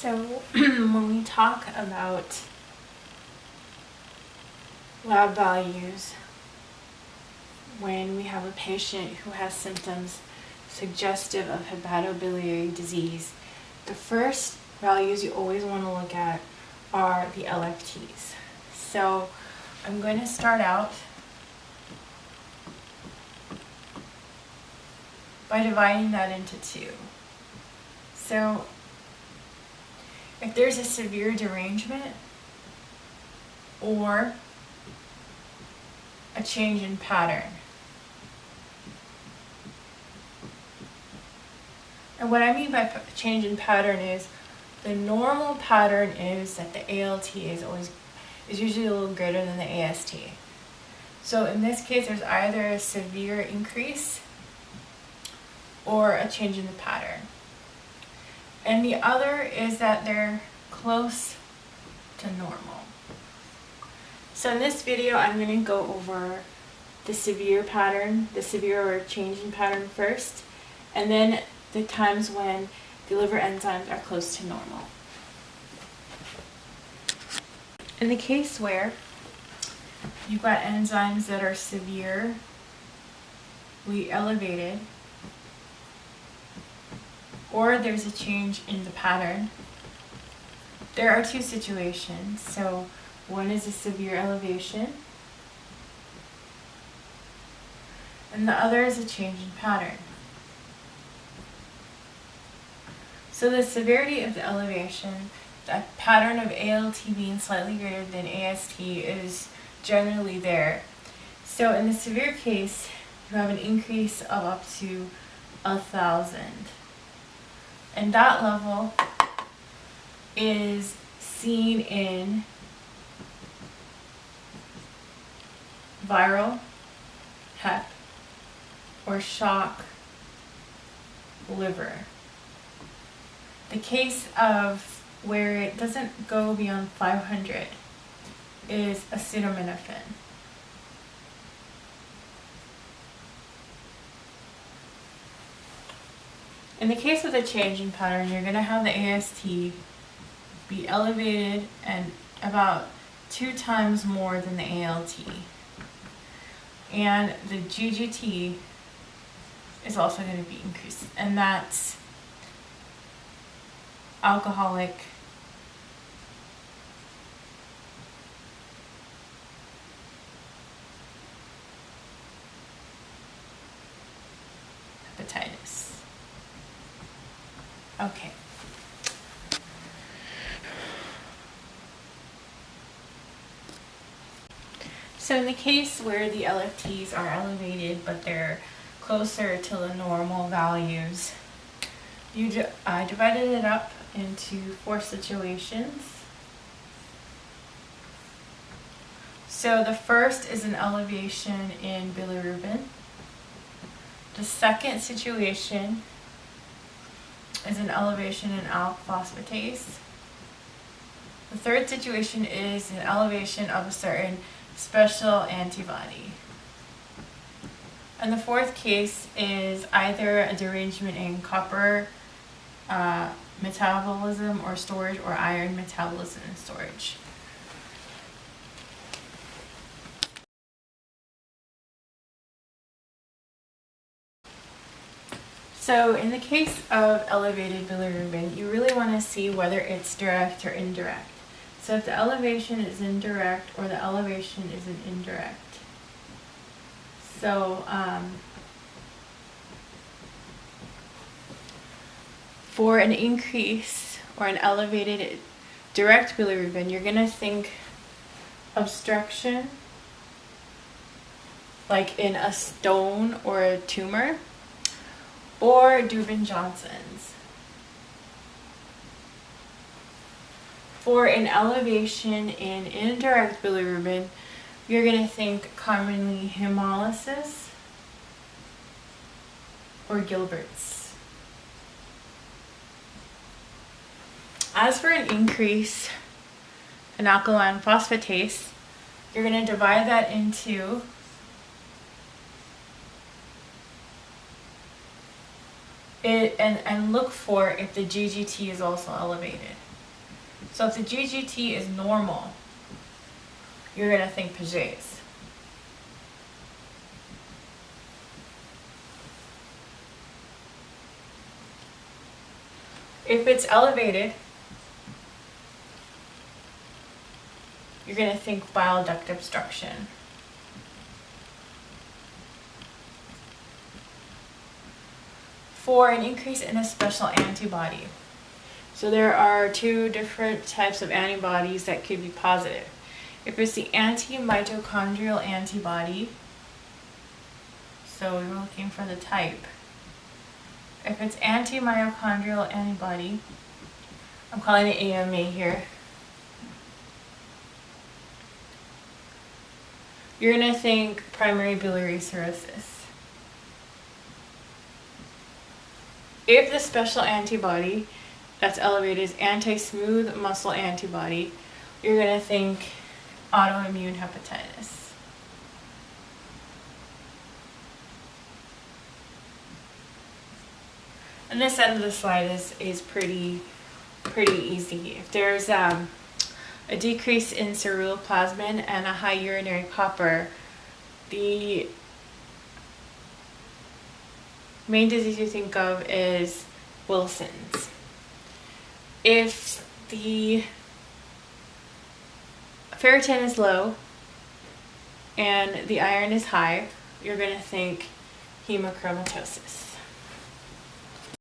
So when we talk about lab values, when we have a patient who has symptoms suggestive of hepatobiliary disease, the first values you always want to look at are the Lfts. So I'm going to start out by dividing that into two. So if there's a severe derangement or a change in pattern. And what I mean by change in pattern is the normal pattern is that the ALT is usually a little greater than the AST. So in this case, there's either a severe increase or a change in the pattern. And the other is that they're close to normal. So in this video, I'm going to go over the severe pattern, the severe or change in pattern first, and then the times when the liver enzymes are close to normal. In the case where you've got enzymes that are severely elevated, or there's a change in the pattern, there are two situations. So one is a severe elevation, and the other is a change in pattern. So the severity of the elevation, the pattern of ALT being slightly greater than AST, is generally there. So in the severe case, you have an increase of up to 1,000. And that level is seen in viral, hep, or shock liver. The case of where it doesn't go beyond 500 is acetaminophen. In the case of the change in pattern, you're going to have the AST be elevated and about 2 times more than the ALT. And the GGT is also going to be increased, and that's alcoholic hepatitis. Okay. So in the case where the Lfts are elevated but they're closer to the normal values, I divided it up into 4 situations. So the first is an elevation in bilirubin. The second situation is an elevation in alk phosphatase. The third situation is an elevation of a certain special antibody. And the fourth case is either a derangement in copper metabolism or storage, or iron metabolism and storage. So in the case of elevated bilirubin, you really want to see whether it's direct or indirect. So if the elevation is indirect or the elevation is an indirect. So for an increase or an elevated direct bilirubin, you're going to think obstruction, like in a stone or a tumor, or Dubin-Johnson's. For an elevation in indirect bilirubin, you're going to think commonly hemolysis or Gilbert's. As for an increase in alkaline phosphatase, you're going to divide that into it and look for if the GGT is also elevated. So if the GGT is normal, you're going to think Paget's. If it's elevated, you're going to think bile duct obstruction. For an increase in a special antibody. So there are two different types of antibodies that could be positive. If it's the anti-mitochondrial antibody, so we're looking for the type. If it's anti-mitochondrial antibody, I'm calling it AMA here, you're going to think primary biliary cirrhosis. If the special antibody that's elevated is anti-smooth muscle antibody, you're going to think autoimmune hepatitis. And this end of the slide is pretty easy. If there's a decrease in ceruloplasmin and a high urinary copper, the main disease you think of is Wilson's. If the ferritin is low and the iron is high, you're going to think hemochromatosis.